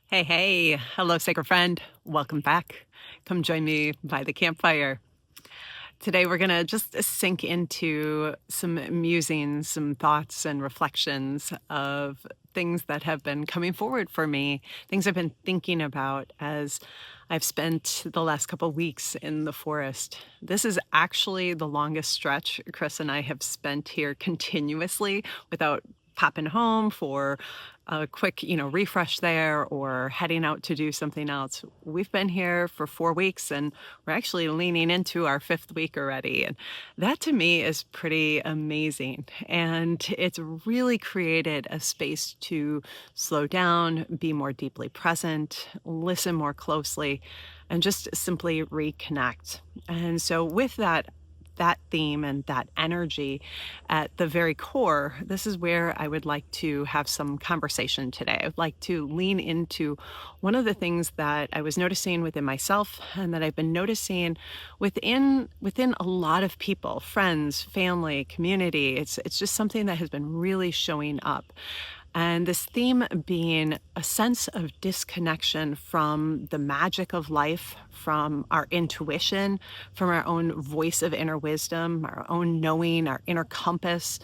Hey, hey. Hello, sacred friend. Welcome back. Come join me by the campfire. Today, we're going to just sink into some musings, some thoughts and reflections of things that have been coming forward for me, things I've been thinking about as I've spent the last couple of weeks in the forest. This is actually the longest stretch Chris and I have spent here continuously without popping home for a quick, refresh there or heading out to do something else. We've been here for 4 weeks and we're actually leaning into our 5th week already. And that to me is pretty amazing. And it's really created a space to slow down, be more deeply present, listen more closely, and just simply reconnect. And so with that theme and that energy at the very core, this is where I would like to have some conversation today. I would like to lean into one of the things that I was noticing within myself and that I've been noticing within a lot of people, friends, family, community. It's just something that has been really showing up. And this theme being a sense of disconnection from the magic of life, from our intuition, from our own voice of inner wisdom, our own knowing, our inner compass,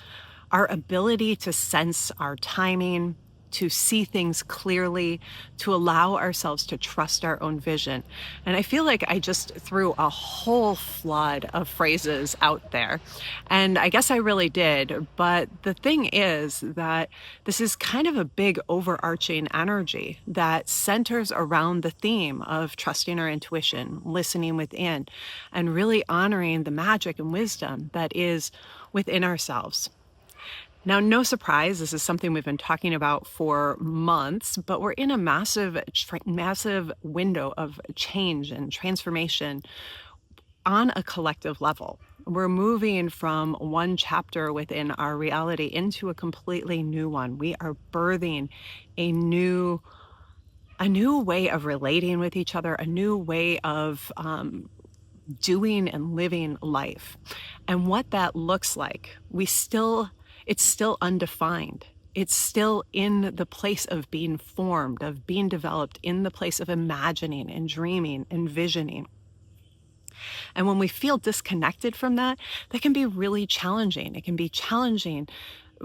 our ability to sense our timing, to see things clearly, to allow ourselves to trust our own vision. And I feel like I just threw a whole flood of phrases out there. And I guess I really did. But the thing is that this is kind of a big overarching energy that centers around the theme of trusting our intuition, listening within, and really honoring the magic and wisdom that is within ourselves. Now, no surprise, this is something we've been talking about for months, but we're in a massive window of change and transformation on a collective level. We're moving from one chapter within our reality into a completely new one. We are birthing a new way of relating with each other, a new way of doing and living life. And what that looks like, it's still undefined. It's still in the place of being formed, of being developed, in the place of imagining and dreaming and visioning. And when we feel disconnected from that, that can be really challenging. It can be challenging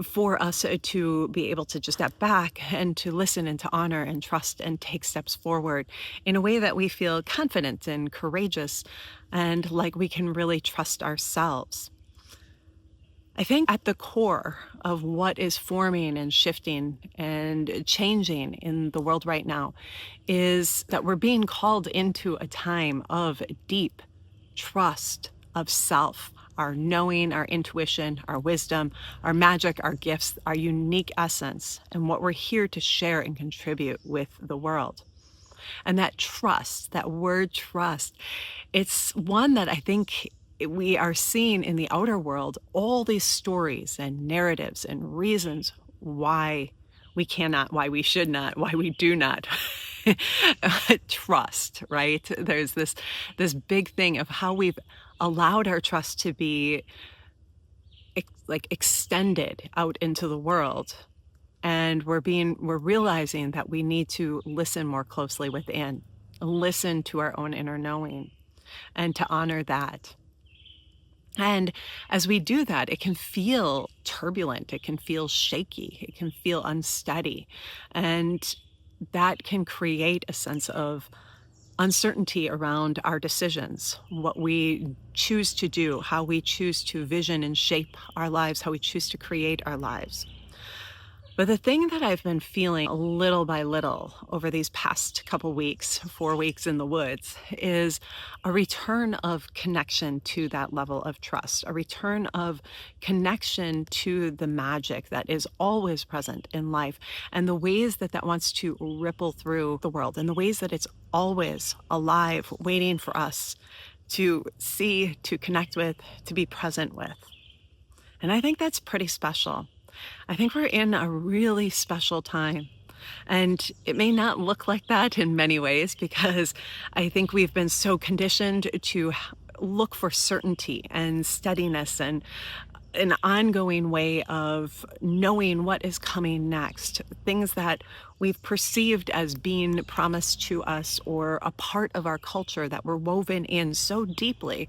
for us to be able to just step back and to listen and to honor and trust and take steps forward in a way that we feel confident and courageous and like we can really trust ourselves. I think at the core of what is forming and shifting and changing in the world right now is that we're being called into a time of deep trust of self, our knowing, our intuition, our wisdom, our magic, our gifts, our unique essence, and what we're here to share and contribute with the world. And that trust, that word trust, it's one that I think we are seeing in the outer world all these stories and narratives and reasons why we cannot, why we should not, why we do not trust, right? There's this big thing of how we've allowed our trust to be extended out into the world. And we're realizing that we need to listen more closely within, listen to our own inner knowing, and to honor that. And as we do that, it can feel turbulent, it can feel shaky, it can feel unsteady. And that can create a sense of uncertainty around our decisions, what we choose to do, how we choose to vision and shape our lives, how we choose to create our lives. But the thing that I've been feeling little by little over these past couple weeks, 4 weeks in the woods, is a return of connection to that level of trust, a return of connection to the magic that is always present in life and the ways that wants to ripple through the world and the ways that it's always alive, waiting for us to see, to connect with, to be present with. And I think that's pretty special. I think we're in a really special time. And it may not look like that in many ways because I think we've been so conditioned to look for certainty and steadiness and an ongoing way of knowing what is coming next, things that we've perceived as being promised to us or a part of our culture that we're woven in so deeply.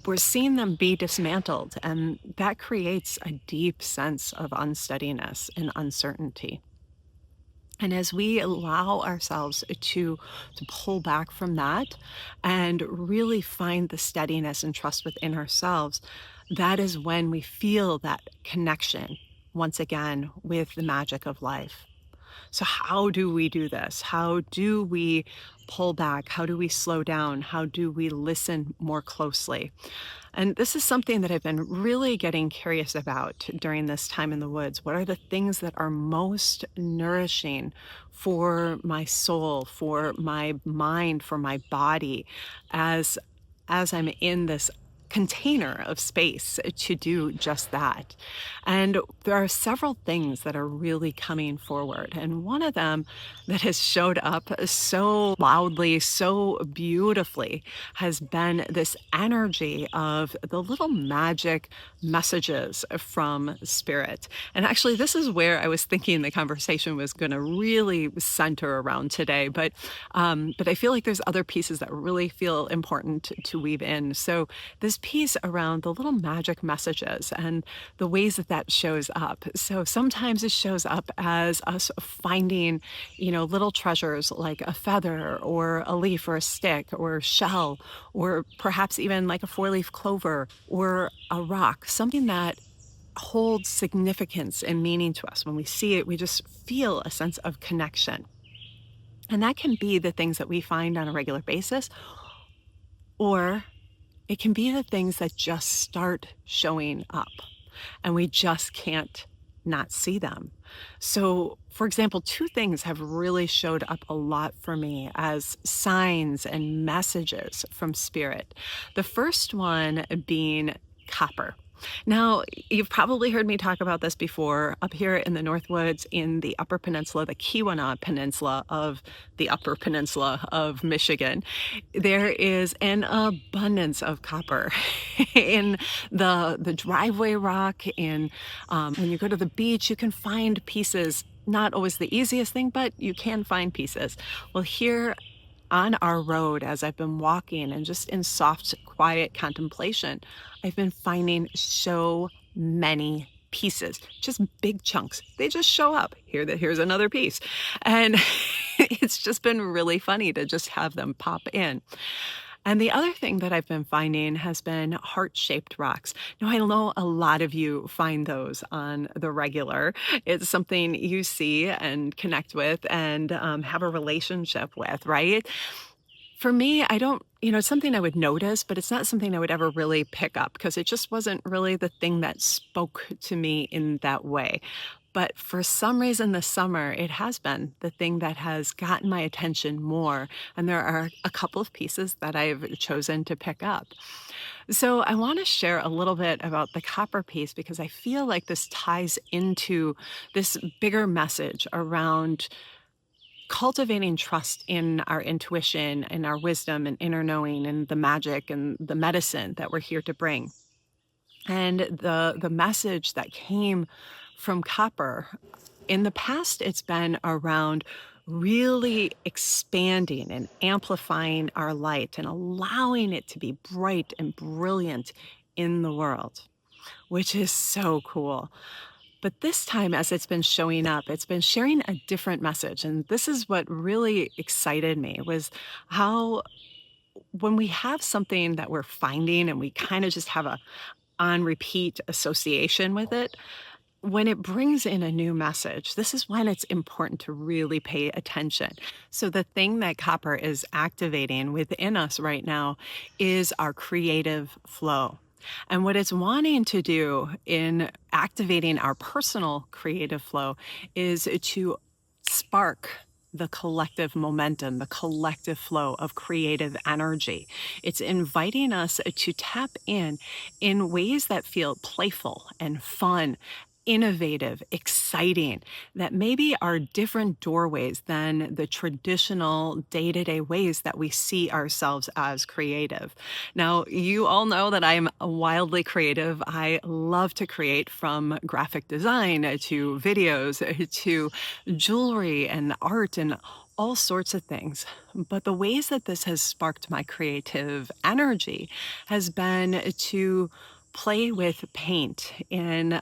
We're seeing them be dismantled, and that creates a deep sense of unsteadiness and uncertainty. And as we allow ourselves to pull back from that and really find the steadiness and trust within ourselves, that is when we feel that connection once again with the magic of life. So, how do we do this? How do we pull back? How do we slow down? How do we listen more closely? And this is something that I've been really getting curious about during this time in the woods. What are the things that are most nourishing for my soul, for my mind, for my body as I'm in this container of space to do just that. And there are several things that are really coming forward. And one of them that has showed up so loudly, so beautifully, has been this energy of the little magic messages from spirit. And actually, this is where I was thinking the conversation was going to really center around today. But I feel like there's other pieces that really feel important to weave in. So this piece around the little magic messages and the ways that that shows up. So sometimes it shows up as us finding, little treasures like a feather or a leaf or a stick or shell, or perhaps even like a four-leaf clover or a rock, something that holds significance and meaning to us. When we see it, we just feel a sense of connection. And that can be the things that we find on a regular basis, or it can be the things that just start showing up and we just can't not see them. So, for example, two things have really showed up a lot for me as signs and messages from spirit. The first one being copper. Now, you've probably heard me talk about this before. Up here in the Northwoods, in the Upper Peninsula, the Keweenaw Peninsula of the Upper Peninsula of Michigan, there is an abundance of copper in the driveway rock. When you go to the beach, you can find pieces. Not always the easiest thing, but you can find pieces. Well, here on our road, as I've been walking and just in soft, quiet contemplation, I've been finding so many pieces, just big chunks. They just show up. Here's another piece. And it's just been really funny to just have them pop in. And the other thing that I've been finding has been heart-shaped rocks. Now, I know a lot of you find those on the regular. It's something you see and connect with and have a relationship with, right? For me, I don't, it's something I would notice, but it's not something I would ever really pick up because it just wasn't really the thing that spoke to me in that way. But for some reason this summer, it has been the thing that has gotten my attention more. And there are a couple of pieces that I've chosen to pick up. So I want to share a little bit about the copper piece because I feel like this ties into this bigger message around cultivating trust in our intuition and our wisdom and inner knowing and the magic and the medicine that we're here to bring. And the message that came from copper in the past, it's been around really expanding and amplifying our light and allowing it to be bright and brilliant in the world, which is so cool. But this time, as it's been showing up, it's been sharing a different message. And this is what really excited me was how when we have something that we're finding and we kind of just have a on repeat association with it, when it brings in a new message, this is when it's important to really pay attention. So the thing that copper is activating within us right now is our creative flow. And what it's wanting to do in activating our personal creative flow is to spark the collective momentum, the collective flow of creative energy. It's inviting us to tap in ways that feel playful and fun innovative, exciting, that maybe are different doorways than the traditional day-to-day ways that we see ourselves as creative. Now, you all know that I'm wildly creative. I love to create, from graphic design to videos to jewelry and art and all sorts of things. But the ways that this has sparked my creative energy has been to play with paint in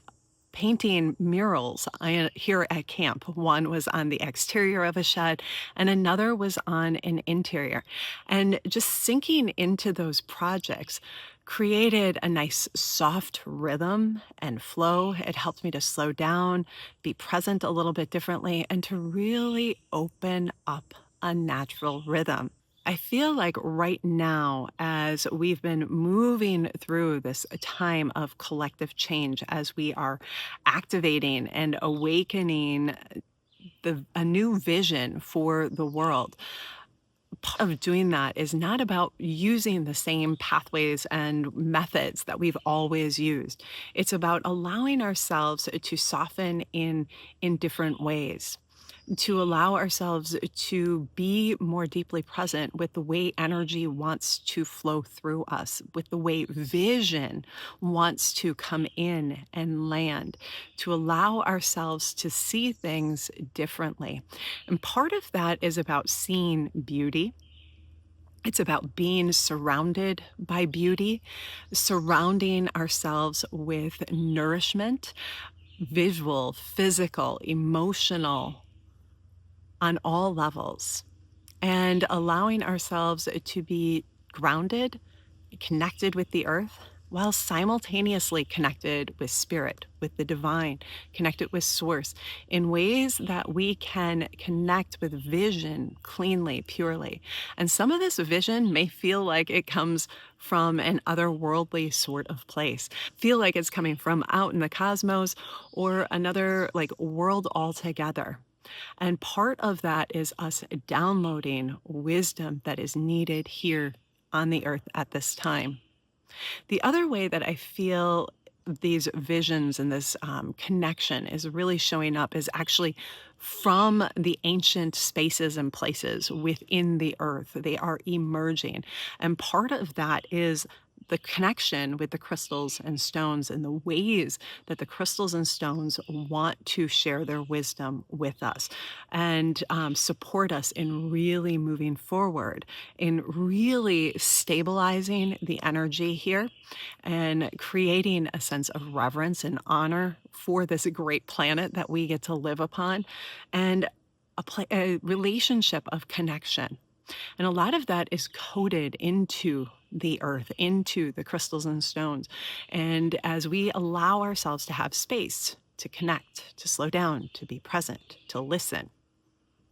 painting murals here at camp. One was on the exterior of a shed, and another was on an interior. And just sinking into those projects created a nice soft rhythm and flow. It helped me to slow down, be present a little bit differently, and to really open up a natural rhythm. I feel like right now, as we've been moving through this time of collective change, as we are activating and awakening a new vision for the world, part of doing that is not about using the same pathways and methods that we've always used. It's about allowing ourselves to soften in different ways, to allow ourselves to be more deeply present with the way energy wants to flow through us, with the way vision wants to come in and land, to allow ourselves to see things differently. And part of that is about seeing beauty. It's about being surrounded by beauty, surrounding ourselves with nourishment, visual, physical, emotional, on all levels, and allowing ourselves to be grounded, connected with the earth, while simultaneously connected with spirit, with the divine, connected with source, in ways that we can connect with vision cleanly, purely. And some of this vision may feel like it comes from an otherworldly sort of place, feel like it's coming from out in the cosmos or another like world altogether. And part of that is us downloading wisdom that is needed here on the earth at this time. The other way that I feel these visions and this connection is really showing up is actually from the ancient spaces and places within the earth. They are emerging. And part of that is the connection with the crystals and stones and the ways that the crystals and stones want to share their wisdom with us and support us in really moving forward, in really stabilizing the energy here and creating a sense of reverence and honor for this great planet that we get to live upon, and a relationship of connection. And a lot of that is coded into the earth, into the crystals and stones. And as we allow ourselves to have space to connect, to slow down, to be present, to listen,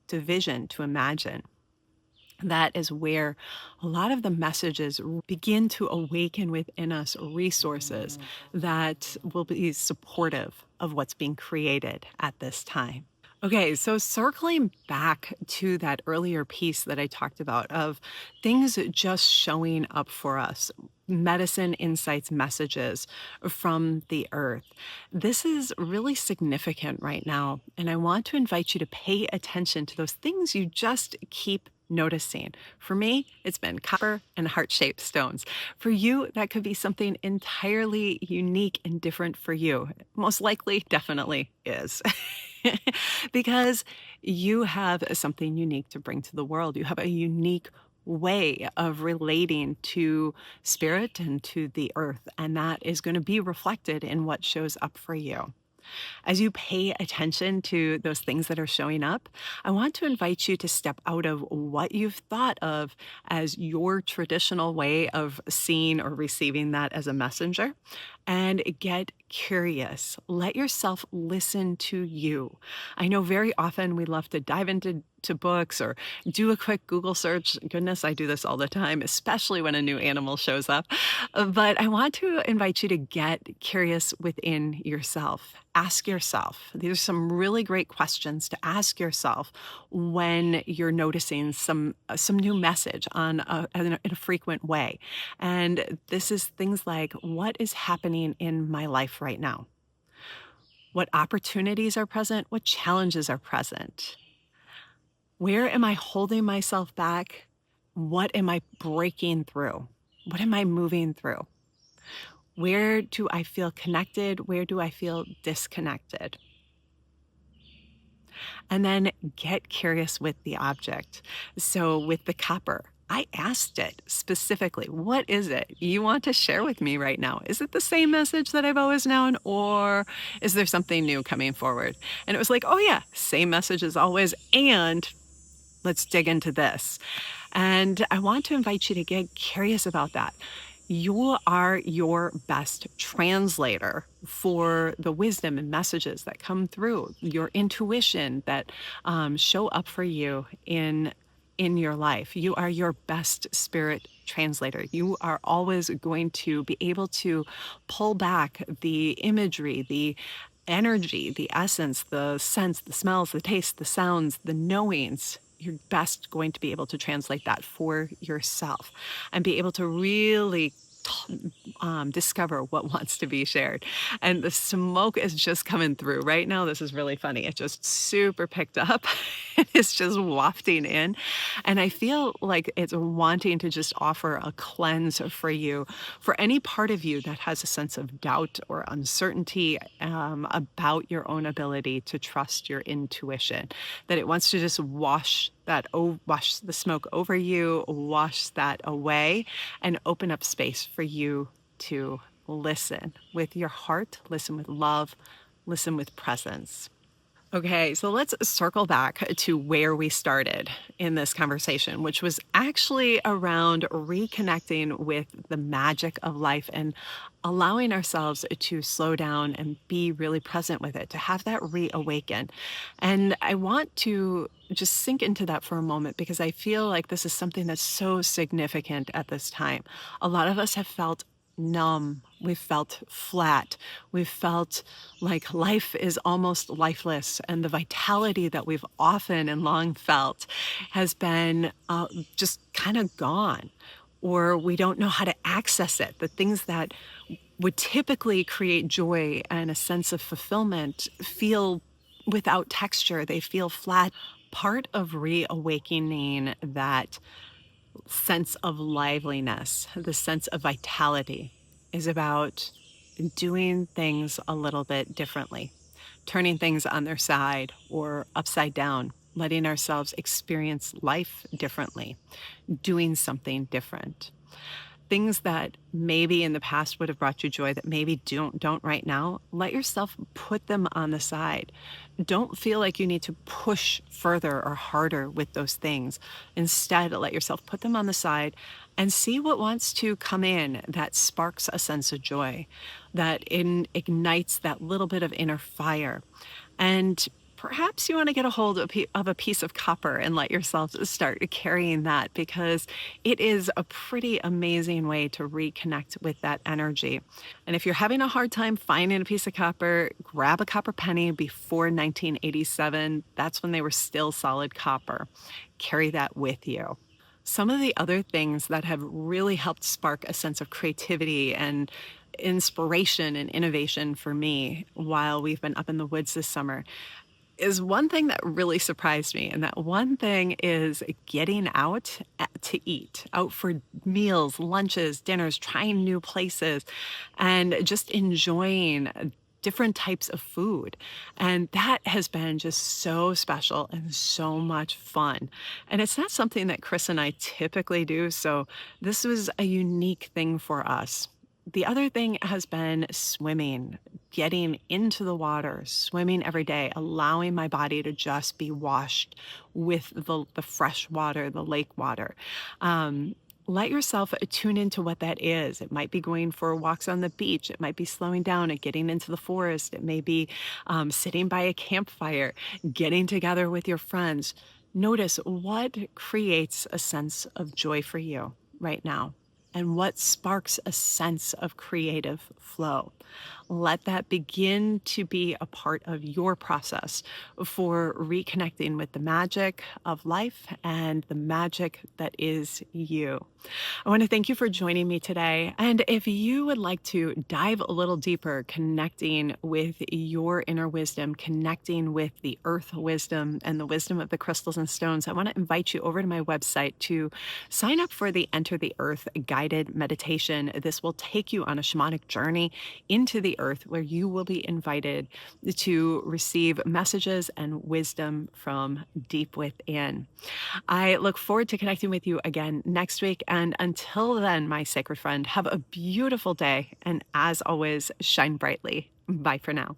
to vision, to imagine, that is where a lot of the messages begin to awaken within us resources that will be supportive of what's being created at this time. Okay, so circling back to that earlier piece that I talked about of things just showing up for us, medicine, insights, messages from the earth. This is really significant right now, and I want to invite you to pay attention to those things you just keep noticing. For me, it's been copper and heart-shaped stones. For you, that could be something entirely unique and different for you. Most likely, definitely is. Because you have something unique to bring to the world. You have a unique way of relating to spirit and to the earth, and that is going to be reflected in what shows up for you. As you pay attention to those things that are showing up, I want to invite you to step out of what you've thought of as your traditional way of seeing or receiving that as a messenger and get curious. Let yourself listen to you. I know very often we love to dive into books or do a quick Google search. Goodness, I do this all the time, especially when a new animal shows up. But I want to invite you to get curious within yourself. Ask yourself. These are some really great questions to ask yourself when you're noticing some new message in a frequent way. And this is things like, what is happening in my life right now? What opportunities are present? What challenges are present? Where am I holding myself back? What am I breaking through? What am I moving through? Where do I feel connected? Where do I feel disconnected? And then get curious with the object. So, with the copper, I asked it specifically, what is it you want to share with me right now? Is it the same message that I've always known, or is there something new coming forward? And it was like, oh, yeah, same message as always. And let's dig into this. And I want to invite you to get curious about that. You are your best translator for the wisdom and messages that come through, your intuition that show up for you in your life. You are your best spirit translator. You are always going to be able to pull back the imagery, the energy, the essence, the sense, the smells, the taste, the sounds, the knowings. You're best going to be able to translate that for yourself and be able to really discover what wants to be shared. And the smoke is just coming through right now. This is really funny. It just super picked up. It's just wafting in. And I feel like it's wanting to just offer a cleanse for you, for any part of you that has a sense of doubt or uncertainty about your own ability to trust your intuition, that it wants to just wash the smoke over you, wash that away, and open up space for you to listen with your heart, listen with love, listen with presence. Okay, so let's circle back to where we started in this conversation, which was actually around reconnecting with the magic of life and allowing ourselves to slow down and be really present with it, to have that reawaken. And I want to just sink into that for a moment because I feel like this is something that's so significant at this time. A lot of us have felt numb. We've felt flat. We've felt like life is almost lifeless. And the vitality that we've often and long felt has been just kind of gone, or we don't know how to access it. The things that would typically create joy and a sense of fulfillment feel without texture. They feel flat. Part of reawakening that sense of liveliness, the sense of vitality, is about doing things a little bit differently, turning things on their side or upside down, letting ourselves experience life differently, doing something different. Things that maybe in the past would have brought you joy that maybe don't right now, let yourself put them on the side. Don't feel like you need to push further or harder with those things. Instead, let yourself put them on the side and see what wants to come in that sparks a sense of joy, that ignites that little bit of inner fire. And perhaps you want to get a hold of a piece of copper and let yourself start carrying that, because it is a pretty amazing way to reconnect with that energy. And if you're having a hard time finding a piece of copper, grab a copper penny before 1987. That's when they were still solid copper. Carry that with you. Some of the other things that have really helped spark a sense of creativity and inspiration and innovation for me while we've been up in the woods this summer is one thing that really surprised me. And that one thing is getting out to eat, out for meals, lunches, dinners, trying new places, and just enjoying different types of food. And that has been just so special and so much fun. And it's not something that Chris and I typically do. So this was a unique thing for us. The other thing has been swimming, getting into the water, swimming every day, allowing my body to just be washed with the fresh water, the lake water. Let yourself tune into what that is. It might be going for walks on the beach. It might be slowing down and getting into the forest. It may be sitting by a campfire, getting together with your friends. Notice what creates a sense of joy for you right now and what sparks a sense of creative flow. Let that begin to be a part of your process for reconnecting with the magic of life and the magic that is you. I want to thank you for joining me today. And if you would like to dive a little deeper, connecting with your inner wisdom, connecting with the earth wisdom and the wisdom of the crystals and stones, I want to invite you over to my website to sign up for the Enter the Earth guided meditation. This will take you on a shamanic journey into the earth where you will be invited to receive messages and wisdom from deep within. I look forward to connecting with you again next week. And until then, my sacred friend, have a beautiful day. And as always, shine brightly. Bye for now.